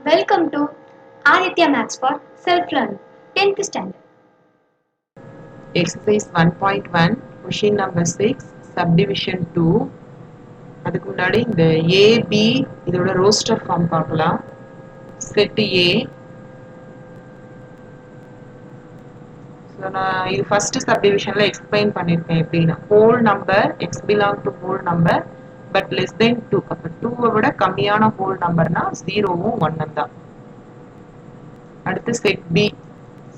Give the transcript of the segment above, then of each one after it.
Welcome to Aditya Maths for Self-Learning, 10th Standard. Exercise 1.1, question number 6, subdivision 2. அதுக்கு முன்னாடி இந்த A, B இதோட roster form பார்க்கலாம். Set A. So நான் இது first subdivisionல explain பண்ணிருக்கேன் எப்படின்னா whole number x belong to whole number but less than 2. அப்ப 2 விட கம்மியான whole numberனா 0வும் 1 தான். அடுத்து set B.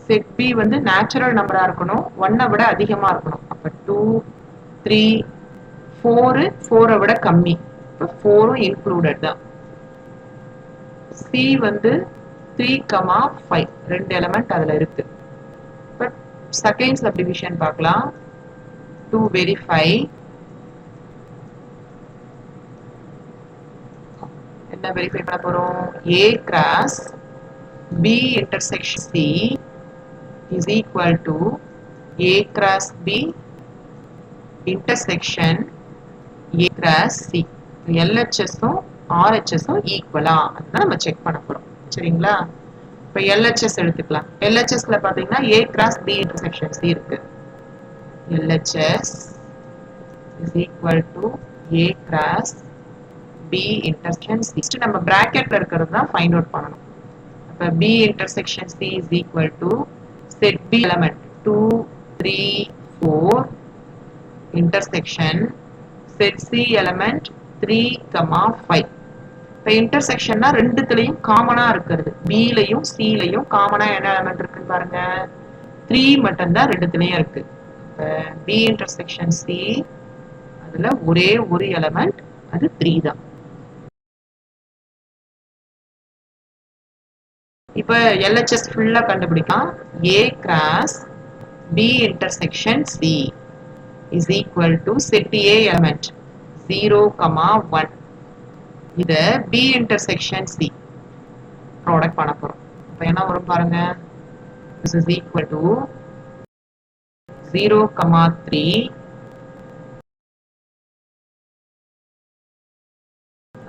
set B வந்து நேச்சுரல் நம்பரா இருக்கணும் 1 விட அதிகமா இருக்கணும். அப்ப 2, 3, 4 4 விட கம்மி. அப்ப 4 இன்க்ளூடட் தான். C வந்து 3, 5 ரெண்டு எலிமெண்ட் அதுல இருக்கு. பட் செகண்ட் சப்டிவிஷன் பார்க்கலாம். to verify என்ன வெரிஃபை பண்ண போறோம்? A cross B intersection C is equal to A cross B intersection A cross C. LHS-உம் RHS-உம் ஈக்குவலா அதுதான் நம்ம செக் பண்ண போறோம். சரிங்களா? இப்போ LHS எடுத்துக்கலாம். LHS-ல பாத்தீங்கன்னா A cross B intersection C இருக்கு. LHS is equal to A cross B intersection C. Next நம்ம bracketல இருக்கிறது தான் find out பண்ணணும். அப்ப B intersection C is equal to set B element 2, 3, 4 intersection set C element 3, 5. இப்போ இன்டர்செக்ஷன்னா ரெண்டுத்துலயும் காமனா இருக்கிறது. B-லையும் C-லையும் காமனா என்ன எலிமெண்ட் இருக்குன்னு பாருங்க. 3 மட்டும் தான் ரெண்டுத்துலயும் இருக்கு. B intersection C அதுல ஒரே ஒரு எலிமெண்ட் அது 3 தான். இப்ப LHS ஃபுல்லா கண்டுபிடிக்கலாம். A cross B intersection C is equal to set A element 0, 1. இத B intersection C ப்ராடக்ட் பண்ண போறோம். அப்ப என்ன வரும் பாருங்க. This is equal to 0, 3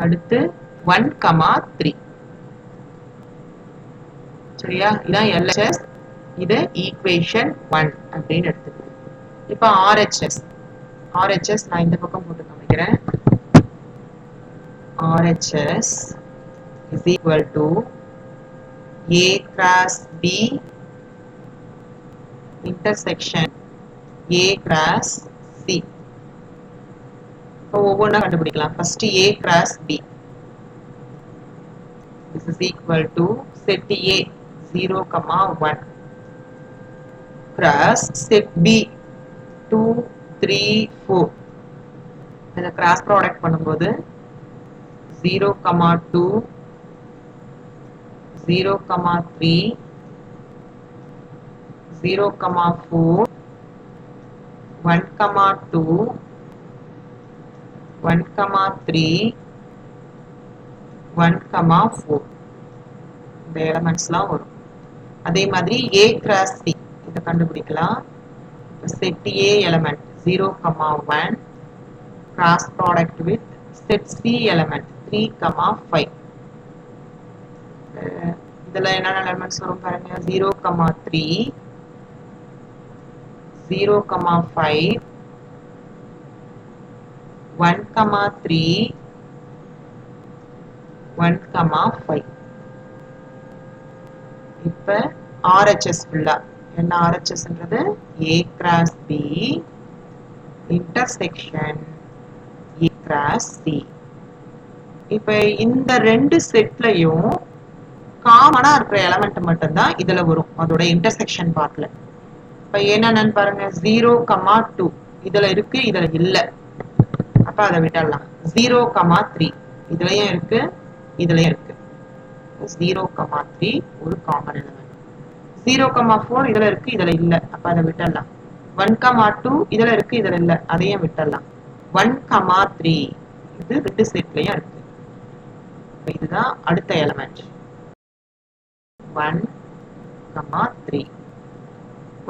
அடுத்து 1, 3. சரியா? இதான் LHS. இது ஈக்குவேஷன் 1 அப்படின்னு எடுத்துக்கிறேன். இப்ப RHS நான் இந்த பக்கம் போட்டு காமிக்கிறேன். RHS is equal to A cross B intersection A cross C. இப்போ ஒவ்வொன்றா கண்டுபிடிக்கலாம். First A cross B. This is equal to set A 0, 1 cross set B 2, 3, 4. இதை கிராஸ் ப்ராடக்ட் பண்ணும்போது 0, 2, 0, 3, 0, 4, 1, 2, 1, 3, 1, 4. இந்த எலிமெண்ட்ஸ்லாம் வரும். அதே மாதிரி A cross C இதை கண்டுபிடிக்கலாம். set A element 0, 1 cross product with set C element 3, 5. இதுல என்னென்ன எலிமெண்ட்ஸ் வரும் பாருங்க. 0, 3, 0, 5, 1, 3, 1, 5. இப்ப RHS ஃபுல்லா என்ன RHSன்றது A cross B intersection A cross C. இப்ப இந்த ரெண்டு செட்லயும் காமனா இருக்கிற எலிமெண்ட் மட்டும் தான் இதுல வரும் அதோட இன்டர்செக்ஷன் பார்ட்ல. இப்ப என்னன்னு பாருங்க. 0, 2 இதுல இருக்கு இதுல இல்ல. அப்ப அதை விட்டுடலாம். 0, 3 இதுலயும் இருக்கு இதுலயும் இருக்கு. 0, 3 ஒரு காமன் எலிமெண்ட். 0, 4 இதுல இருக்கு இதுல இல்ல. அப்ப அதை விட்டுடலாம். 1, 2 இதுல இருக்கு இதுல இல்ல. அதையும் விட்டுடலாம். 1, 3 இது ரெண்டு செட்லயும் இருக்கு. இதுதான் அடுத்த எலிமெண்ட் 1, 3.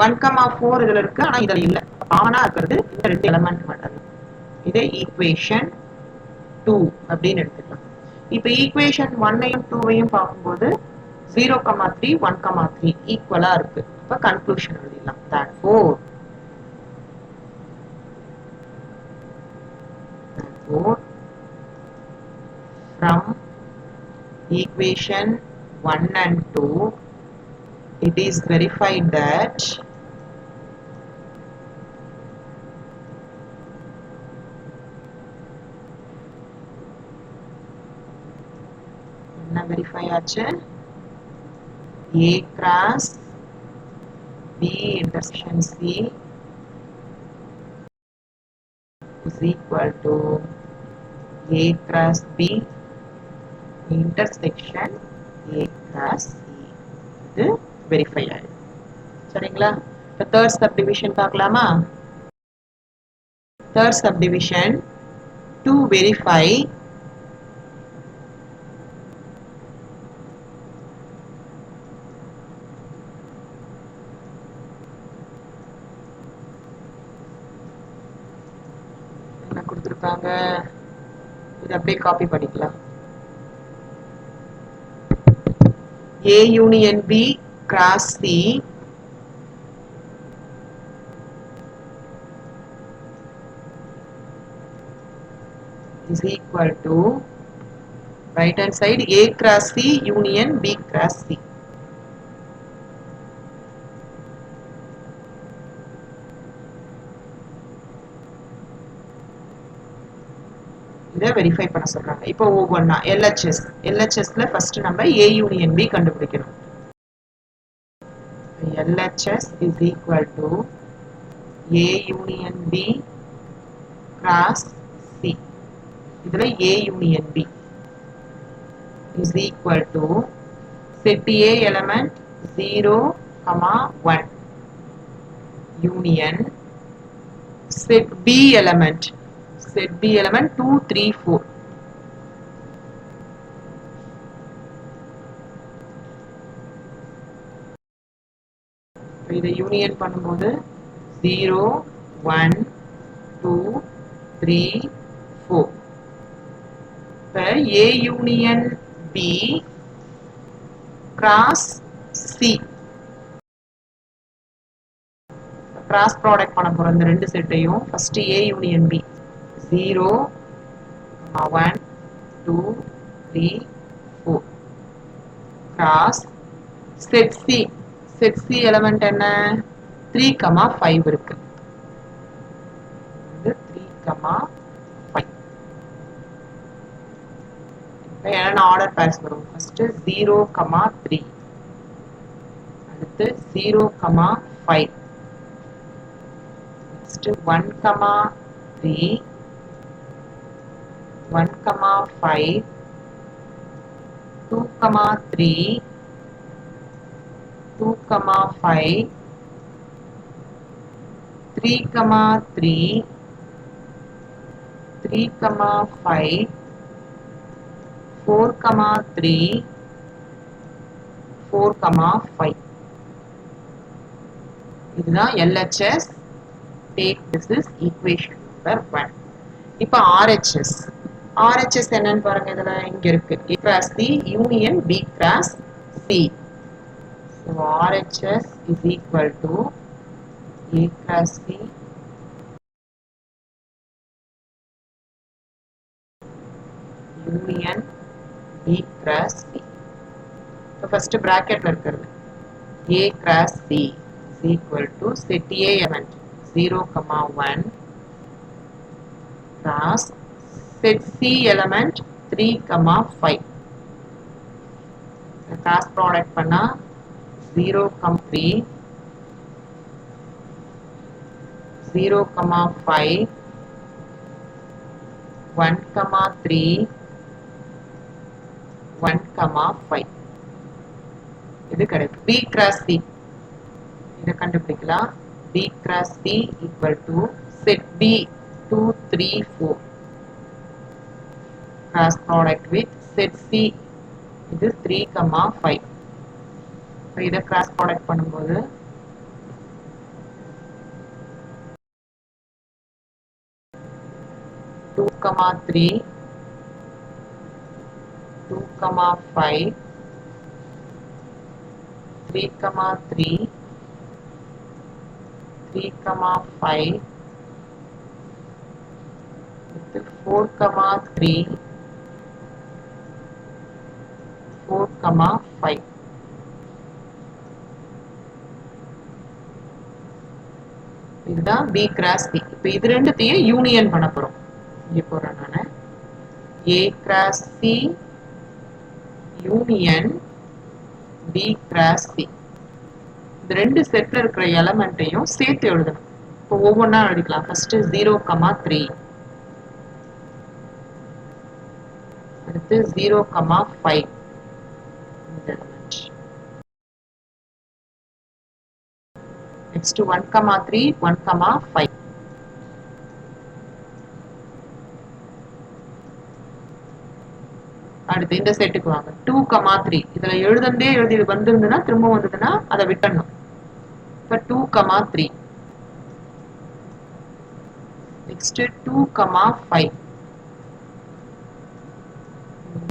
1, 4 இதுல இருக்கு ஆனா இதுல இல்ல. காமனா இருக்கிறது இந்த ரெண்டு எலிமெண்ட் மட்டும். இதை ஈக்குவேஷன் 2 அப்படின்னு எடுத்துக்கலாம். இப்போ ஈக்குவேஷன் 1ஐயும் 2ஐயும் பார்க்கும்போது 0,3 1,3 ஈக்குவலா இருக்கு. அப்ப கன்க்ளூஷன் எழுதிடலாம். Therefore from equation 1 and 2 it is verified that என்ன வெரிஃபை ஆச்சு? A cross B intersection C is equal to A cross B intersection A cross C. இது வெரிஃபை ஆயிடும். சரிங்களா? இப்போ தேர்ட் சப்டிவிஷன் பார்க்கலாமா? Third subdivision to verify என்ன கொடுத்திருக்காங்க, இது அப்படியே காப்பி பண்ணிக்கலாம். A union B cross C is equal to right hand side A cross C union B cross C. இதை வெரிஃபை பண்ண சொல்றாங்க. இப்போ ஒவ்வொன்னா LHSல ஃபர்ஸ்ட் நம்ம A union B கண்டுபிடிக்கணும். LHS is equal to A union B cross C. இதுல A union B is equal to set A element 0, 1 union set B element 2, 3, 4. இதை union பண்ணும்போது 0, 1, 2, 3, 4. இப்போ A union B cross C cross product பண்ண போறோம் இந்த ரெண்டு செட்டையும். First A union B 0, 1, 2, 3, 4 cross set C element என்ன 3, 5 இருக்கு. இது 3, 5. இப்போ என்னென்ன ஆர்டர் பேர்ஸ் வரும்? ஃபர்ஸ்ட் 0, 3, அடுத்து 0, 5, next 1, 3, 1, 5, 2, 3, 2, 5, 3, 3, 3, 5, 4, 3, 4, 5. இதுதான் LHS. Take this is equation number 1. இப்போ RHS என்னன்னு பாருங்க. இதுல இங்க இருக்கு A cross C union B cross C. So RHS is equal to A cross C union B cross C. So first bracketல இருக்கிறது A cross C is equal to set A element 0, 1 cross set C element 3, 5. Cross product பண்ணா 0, 3, 0, 5, 1, 3, 1, 5. இது கிடைக்கும். B cross C இதை கண்டுபிடிக்கலாம். B cross C equal to set B 2, 3, 4 cross product with set C இது 3, 5. இதை cross product பண்ணும்போது 2, 3, 5, 3, 3, 3, 5, 4, 3, 4, 5. இதுதான் B cross C. இப்போ இது ரெண்டுத்தையும் யூனியன் பண்ண போறோம். இங்க போறேன் நானு. A cross C union B cross C. இந்த ரெண்டு செட்ல இருக்கிற எலமெண்ட்டையும் சேர்த்து எழுதணும். இப்போ ஒவ்வொன்றா எழுதிக்கலாம். ஃபர்ஸ்ட் 0, 3. அடுத்து 0, 5. இந்த எலமெண்ட். நெக்ஸ்ட் 1, 3, 1, 5. அடுத்து இந்த செட்டுக்கு வாங்க. 2, 3. இதுல எழுதி வந்திருந்ததுன்னா திரும்ப வந்ததுன்னா அதை விட்டணும். இப்ப 2, 3. நெக்ஸ்ட் 2, 5.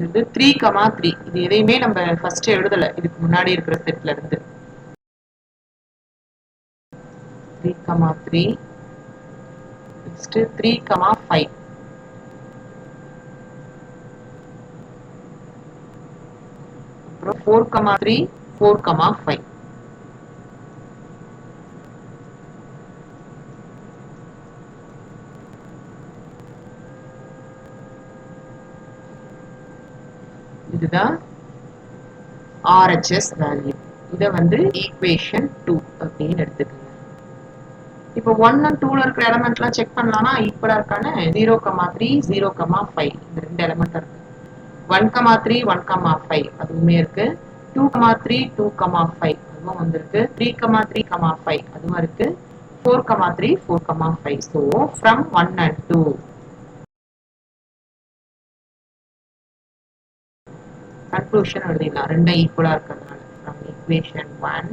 இது 3, 3. இது எதையுமே நம்ம ஃபர்ஸ்ட் எழுதல. இதுக்கு முன்னாடி இருக்கிற செட்ல இருந்து 3, 3. நெக்ஸ்ட் 3, 5. அப்புறம் 4, 3, 4, 5. இதுதான் RHS வேல்யூ. இதை வந்து ஈக்குவேஷன் 2 அப்படின்னு எடுத்துக்கோங்க. இப்போ 1 and 2ல இருக்கிற எலமெண்ட்லாம் செக் பண்ணலாம்னா ஈக்குவலா இருக்கான்னு 0, 3, 0, 5 இந்த ரெண்டு எலமெண்ட் இருக்கு. 1, 3, 1, 5 அதுவுமே இருக்கு. 2, 3, 2, 5 அதுவும் வந்திருக்கு. 3, 3, 5 அதுவும் இருக்கு. 4, 3, 4, 5. So from 1 and 2. Conclusion எழுதிடலாம். ரெண்டும் ஈக்குவலா இருக்கிறதுனால from equation 1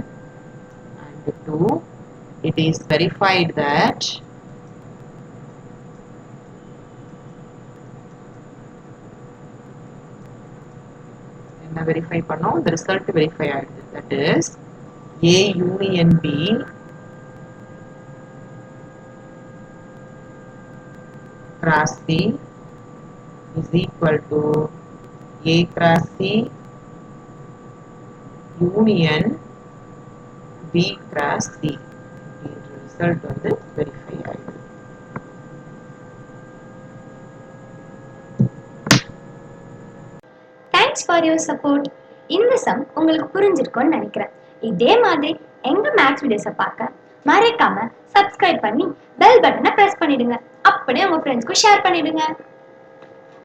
and 2 it is verified that என்ன வெரிஃபை பண்ணோம்? the result verify ஆயிடுது. That is A union B cross C is equal to A cross C union B cross C. இந்த result வந்து verify ஆயிடுது. Thanks for your support. இந்த some உங்களுக்கு புரிஞ்சிருக்கும்னு நினைக்கிறேன். இதே மாதிரி எங்க மேக்ஸ் வீடியோஸை பார்க்க மறக்காம சப்ஸ்கிரைப் பண்ணி பெல் பட்டனை பிரஸ் பண்ணிடுங்க. அப்படியே உங்க ஃப்ரெண்ட்ஸ்க்கும் ஷேர் பண்ணிடுங்க.